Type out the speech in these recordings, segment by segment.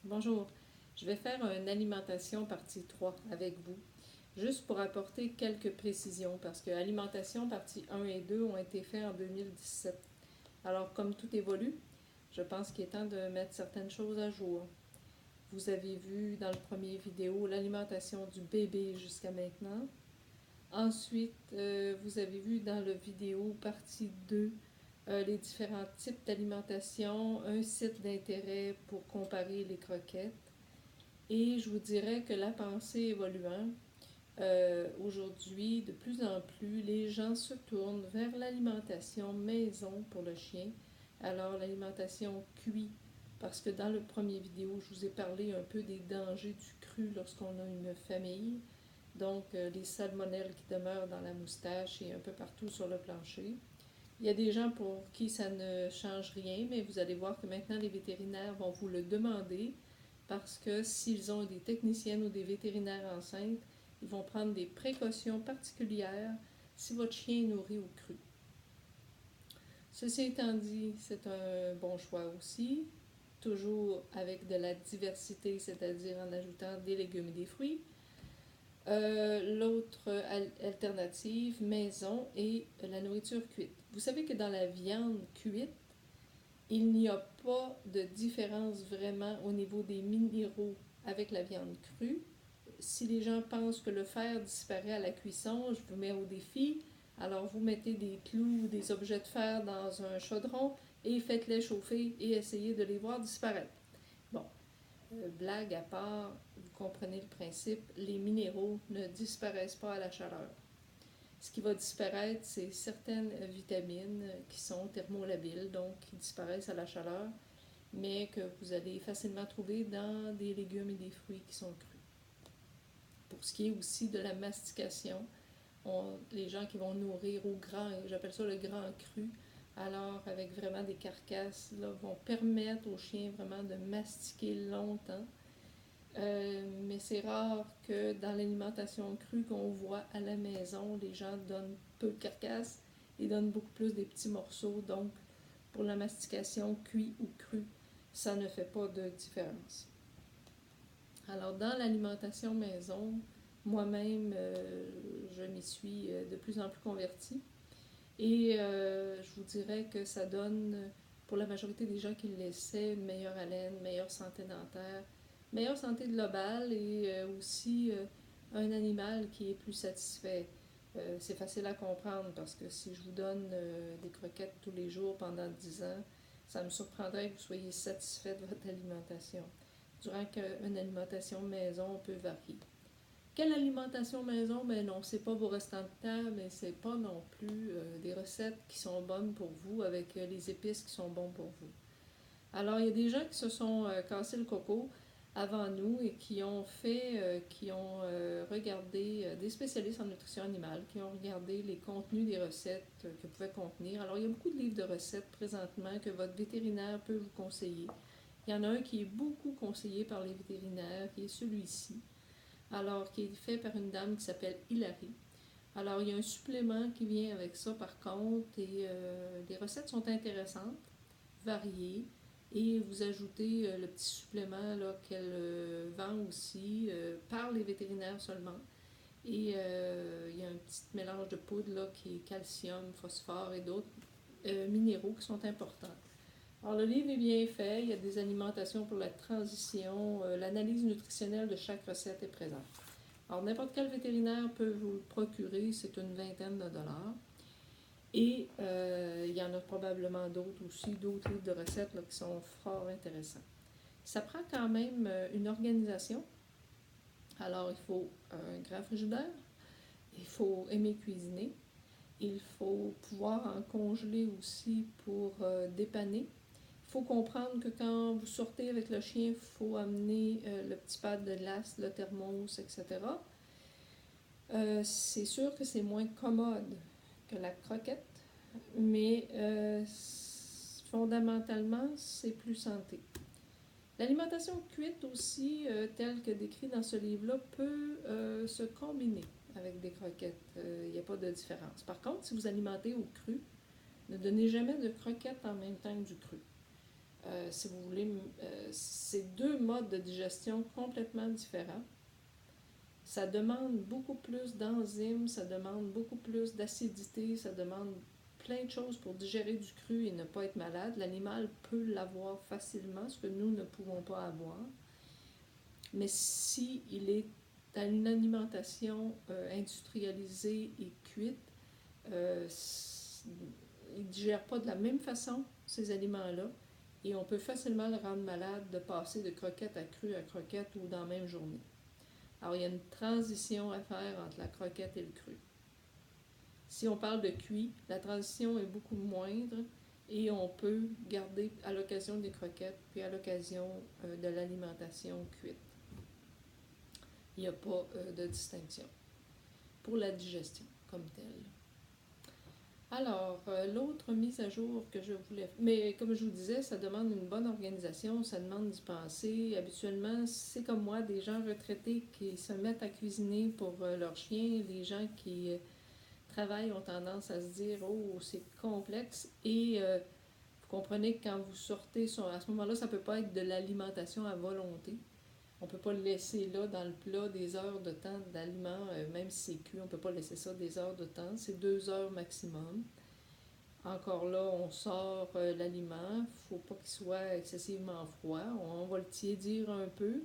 Bonjour, je vais faire une alimentation partie 3 avec vous, juste pour apporter quelques précisions, parce que alimentation partie 1 et 2 ont été faits en 2017. Alors, comme tout évolue, je pense qu'il est temps de mettre certaines choses à jour. Vous avez vu dans le premier vidéo l'alimentation du bébé jusqu'à maintenant. Ensuite, vous avez vu dans la vidéo partie 2 les différents types d'alimentation, un site d'intérêt pour comparer les croquettes. Et je vous dirais que la pensée évoluant, aujourd'hui, de plus en plus, les gens se tournent vers l'alimentation maison pour le chien. Alors, l'alimentation cuit, parce que dans le premier vidéo, je vous ai parlé un peu des dangers du cru lorsqu'on a une famille. Donc, les salmonelles qui demeurent dans la moustache et un peu partout sur le plancher. Il y a des gens pour qui ça ne change rien, mais vous allez voir que maintenant les vétérinaires vont vous le demander parce que s'ils ont des techniciennes ou des vétérinaires enceintes, ils vont prendre des précautions particulières si votre chien est nourri au cru. Ceci étant dit, c'est un bon choix aussi, toujours avec de la diversité, c'est-à-dire en ajoutant des légumes et des fruits. L'autre alternative maison est la nourriture cuite. Vous savez que dans la viande cuite, il n'y a pas de différence vraiment au niveau des minéraux avec la viande crue. Si les gens pensent que le fer disparaît à la cuisson, je vous mets au défi. Alors vous mettez des clous ou des objets de fer dans un chaudron et faites-les chauffer et essayez de les voir disparaître. Bon, blague à part, vous comprenez le principe, les minéraux ne disparaissent pas à la chaleur. Ce qui va disparaître, c'est certaines vitamines qui sont thermolabiles, donc qui disparaissent à la chaleur, mais que vous allez facilement trouver dans des légumes et des fruits qui sont crus. Pour ce qui est aussi de la mastication, les gens qui vont nourrir au grand, j'appelle ça le grand cru, alors avec vraiment des carcasses, là, vont permettre aux chiens vraiment de mastiquer longtemps. Mais c'est rare que dans l'alimentation crue qu'on voit à la maison, les gens donnent peu de carcasses et donnent beaucoup plus des petits morceaux. Donc, pour la mastication, cuit ou cru, ça ne fait pas de différence. Alors, dans l'alimentation maison, moi-même, je m'y suis de plus en plus convertie. Et je vous dirais que ça donne, pour la majorité des gens qui l'essaient, une meilleure haleine, une meilleure santé dentaire, meilleure santé globale et aussi un animal qui est plus satisfait. C'est facile à comprendre parce que si je vous donne des croquettes tous les jours pendant 10 ans, ça me surprendrait que vous soyez satisfait de votre alimentation. Durant qu'une alimentation maison peut varier. Quelle alimentation maison? Ben non, c'est pas vos restants de temps, mais c'est pas non plus des recettes qui sont bonnes pour vous avec les épices qui sont bonnes pour vous. Alors, il y a des gens qui se sont cassés le coco avant nous et qui ont regardé des spécialistes en nutrition animale, qui ont regardé les contenus des recettes que pouvaient contenir. Alors, il y a beaucoup de livres de recettes présentement que votre vétérinaire peut vous conseiller. Il y en a un qui est beaucoup conseillé par les vétérinaires, qui est celui-ci. Alors, qui est fait par une dame qui s'appelle Hilary. Alors, il y a un supplément qui vient avec ça par contre, et les recettes sont intéressantes, variées, et vous ajoutez le petit supplément là, qu'elle vend aussi par les vétérinaires seulement. Et il y a un petit mélange de poudre là, qui est calcium, phosphore et d'autres minéraux qui sont importants. Alors, le livre est bien fait, il y a des alimentations pour la transition, l'analyse nutritionnelle de chaque recette est présente. Alors, n'importe quel vétérinaire peut vous le procurer, c'est une vingtaine de dollars. Et il y en a probablement d'autres aussi, d'autres livres de recettes là, qui sont fort intéressants. Ça prend quand même une organisation. Alors, il faut un grand frigidaire, il faut aimer cuisiner, il faut pouvoir en congeler aussi pour dépanner. Il faut comprendre que quand vous sortez avec le chien, il faut amener le petit pad de glace, le thermos, etc. C'est sûr que c'est moins commode que la croquette, mais fondamentalement, c'est plus santé. L'alimentation cuite aussi, telle que décrite dans ce livre-là, peut se combiner avec des croquettes. Il n'y a pas de différence. Par contre, si vous alimentez au cru, ne donnez jamais de croquettes en même temps que du cru. Si vous voulez, c'est deux modes de digestion complètement différents. Ça demande beaucoup plus d'enzymes, ça demande beaucoup plus d'acidité, ça demande plein de choses pour digérer du cru et ne pas être malade. L'animal peut l'avoir facilement, ce que nous ne pouvons pas avoir. Mais si il est dans une alimentation industrialisée et cuite, il ne digère pas de la même façon ces aliments-là et on peut facilement le rendre malade de passer de croquette à cru à croquette ou dans la même journée. Alors, il y a une transition à faire entre la croquette et le cru. Si on parle de cuit, la transition est beaucoup moindre et on peut garder à l'occasion des croquettes puis à l'occasion de l'alimentation cuite. Il n'y a pas de distinction pour la digestion comme telle. Alors, l'autre mise à jour que je voulais... Mais comme je vous disais, ça demande une bonne organisation, ça demande d'y penser. Habituellement, c'est comme moi, des gens retraités qui se mettent à cuisiner pour leurs chiens. Les gens qui travaillent ont tendance à se dire « Oh, c'est complexe ». Et vous comprenez que quand vous sortez, à ce moment-là, ça ne peut pas être de l'alimentation à volonté. On ne peut pas le laisser là dans le plat des heures de temps d'aliment, même si c'est cuit, on ne peut pas laisser ça des heures de temps. C'est 2 heures maximum. Encore là, on sort l'aliment. Il ne faut pas qu'il soit excessivement froid. On va le tiédir un peu.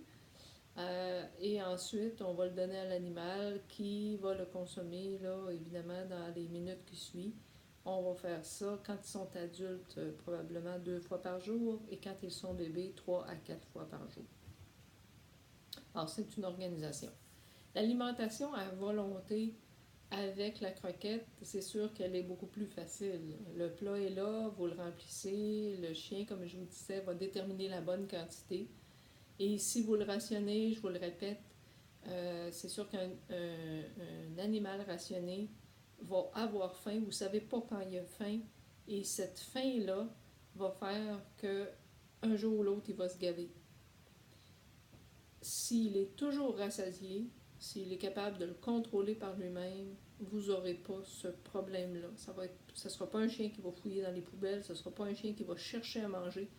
Et ensuite, on va le donner à l'animal qui va le consommer, là, évidemment, dans les minutes qui suivent. On va faire ça quand ils sont adultes, probablement 2 fois par jour, et quand ils sont bébés, 3 à 4 fois par jour. Alors, c'est une organisation. L'alimentation à volonté avec la croquette, c'est sûr qu'elle est beaucoup plus facile. Le plat est là, vous le remplissez, le chien, comme je vous disais, va déterminer la bonne quantité. Et si vous le rationnez, je vous le répète, c'est sûr qu'un animal rationné va avoir faim, vous ne savez pas quand il a faim, et cette faim-là va faire qu'un jour ou l'autre, il va se gaver. S'il est toujours rassasié, s'il est capable de le contrôler par lui-même, vous n'aurez pas ce problème-là. Ça ne sera pas un chien qui va fouiller dans les poubelles, ce ne sera pas un chien qui va chercher à manger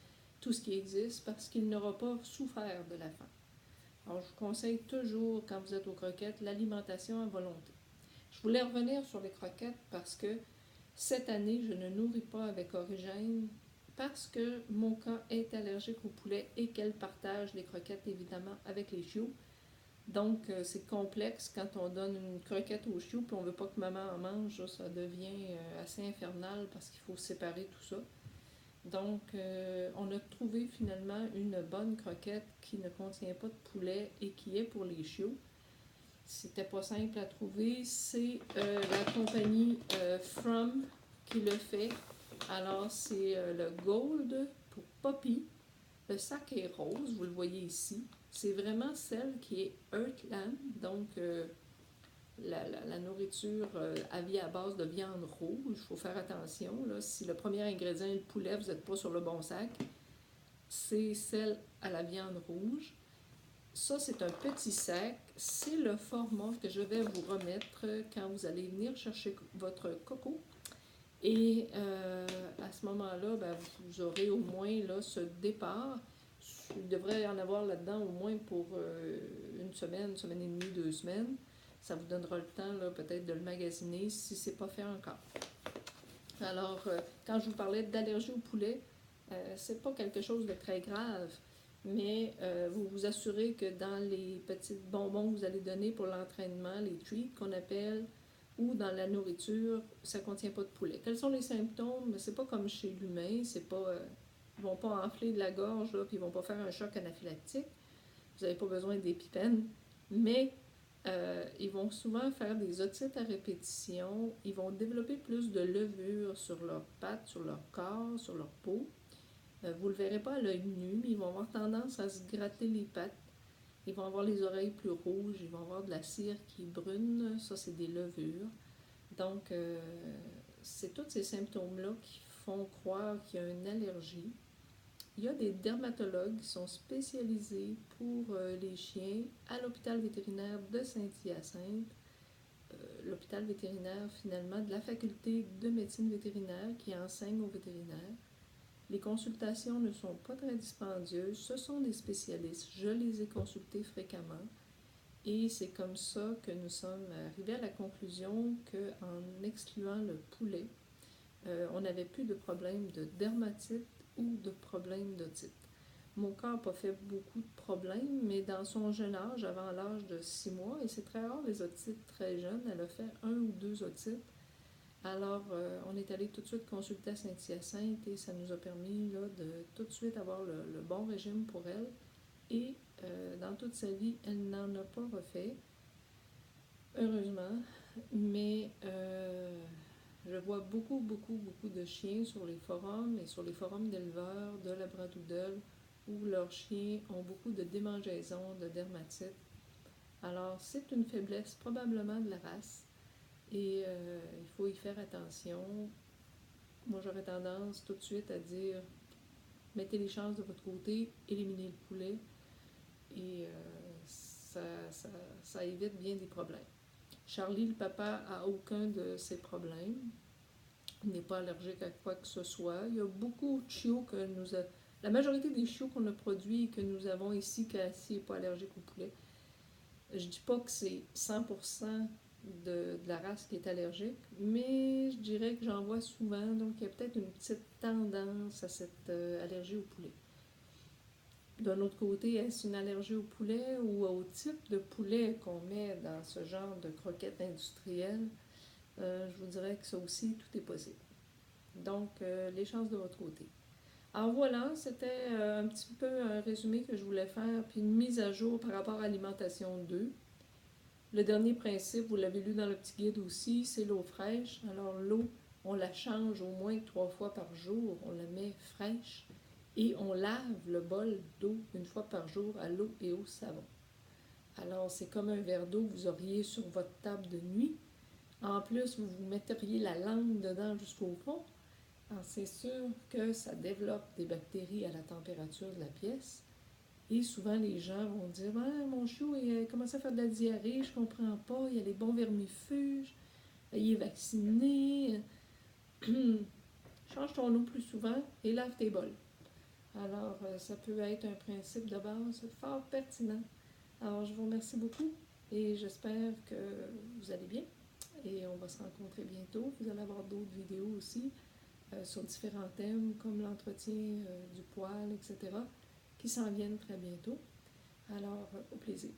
tout ce qui existe parce qu'il n'aura pas souffert de la faim. Alors, je vous conseille toujours, quand vous êtes aux croquettes, l'alimentation à volonté. Je voulais revenir sur les croquettes parce que cette année, je ne nourris pas avec Origène parce que mon cas est allergique au poulet et qu'elle partage les croquettes, évidemment, avec les chiots. Donc, c'est complexe quand on donne une croquette aux chiots puis on ne veut pas que maman en mange. Ça devient assez infernal parce qu'il faut séparer tout ça. Donc, on a trouvé finalement une bonne croquette qui ne contient pas de poulet et qui est pour les chiots. C'était pas simple à trouver. C'est la compagnie From qui le fait. Alors, c'est le Gold pour Poppy. Le sac est rose, vous le voyez ici. C'est vraiment celle qui est Earthland, donc la nourriture à base de viande rouge. Il faut faire attention. Là. Si le premier ingrédient est le poulet, vous n'êtes pas sur le bon sac. C'est celle à la viande rouge. Ça, c'est un petit sac. C'est le format que je vais vous remettre quand vous allez venir chercher votre coco. Et à ce moment-là, ben, vous aurez au moins là, ce départ. Il devrait y en avoir là-dedans au moins pour une semaine et demie, 2 semaines. Ça vous donnera le temps là, peut-être de le magasiner si ce n'est pas fait encore. Alors, quand je vous parlais d'allergie au poulet, c'est pas quelque chose de très grave, mais vous vous assurez que dans les petits bonbons que vous allez donner pour l'entraînement, les treats qu'on appelle, ou dans la nourriture, ça ne contient pas de poulet. Quels sont les symptômes? C'est pas comme chez l'humain, c'est pas... ils vont pas enfler de la gorge, là, puis ils vont pas faire un choc anaphylactique. Vous n'avez pas besoin d'épipènes, mais ils vont souvent faire des otites à répétition. Ils vont développer plus de levure sur leurs pattes, sur leur corps, sur leur peau. Vous ne le verrez pas à l'œil nu, mais ils vont avoir tendance à se gratter les pattes. Ils vont avoir les oreilles plus rouges, ils vont avoir de la cire qui est brune, ça c'est des levures. Donc, c'est tous ces symptômes-là qui font croire qu'il y a une allergie. Il y a des dermatologues qui sont spécialisés pour les chiens à l'hôpital vétérinaire de Saint-Hyacinthe, l'hôpital vétérinaire finalement de la faculté de médecine vétérinaire qui enseigne aux vétérinaires. Les consultations ne sont pas très dispendieuses. Ce sont des spécialistes. Je les ai consultés fréquemment. Et c'est comme ça que nous sommes arrivés à la conclusion qu'en excluant le poulet, on n'avait plus de problème de dermatite ou de problème d'otite. Mon corps n'a pas fait beaucoup de problèmes, mais dans son jeune âge, avant l'âge de 6 mois, et c'est très rare les otites très jeunes, elle a fait 1 ou 2 otites. Alors, on est allé tout de suite consulter à Saint-Hyacinthe et ça nous a permis là, de tout de suite avoir le bon régime pour elle. Et dans toute sa vie, elle n'en a pas refait, heureusement, mais je vois beaucoup, beaucoup, beaucoup de chiens sur les forums et sur les forums d'éleveurs de labradoodle où leurs chiens ont beaucoup de démangeaisons, de dermatite. Alors, c'est une faiblesse probablement de la race et il faut y faire attention. Moi, j'aurais tendance tout de suite à dire mettez les chances de votre côté, éliminez le poulet et ça évite bien des problèmes. Charlie, le papa, a aucun de ces problèmes. Il n'est pas allergique à quoi que ce soit. Il y a beaucoup de chiots que nous avons. La majorité des chiots qu'on a produits et que nous avons ici, Cassie n'est pas allergique au poulet. Je dis pas que c'est 100% de la race qui est allergique, mais je dirais que j'en vois souvent, donc il y a peut-être une petite tendance à cette allergie au poulet. D'un autre côté, est-ce une allergie au poulet ou au type de poulet qu'on met dans ce genre de croquettes industrielles? Je vous dirais que ça aussi, tout est possible. Donc, les chances de votre côté. Alors voilà, c'était un petit peu un résumé que je voulais faire, puis une mise à jour par rapport à l'alimentation 2. Le dernier principe, vous l'avez lu dans le petit guide aussi, c'est l'eau fraîche. Alors l'eau, on la change au moins 3 fois par jour, on la met fraîche et on lave le bol d'eau 1 fois par jour à l'eau et au savon. Alors c'est comme un verre d'eau que vous auriez sur votre table de nuit. En plus, vous metteriez la langue dedans jusqu'au fond. Alors c'est sûr que ça développe des bactéries à la température de la pièce. Et souvent, les gens vont dire ah, mon chiot il a commencé à faire de la diarrhée, je comprends pas, il a les bons vermifuges, il est vacciné. Change ton eau plus souvent et lave tes bols. Alors, ça peut être un principe de base fort pertinent. Alors, je vous remercie beaucoup et j'espère que vous allez bien. Et on va se rencontrer bientôt. Vous allez avoir d'autres vidéos aussi sur différents thèmes comme l'entretien du poil, etc., qui s'en viennent très bientôt. Alors, au plaisir.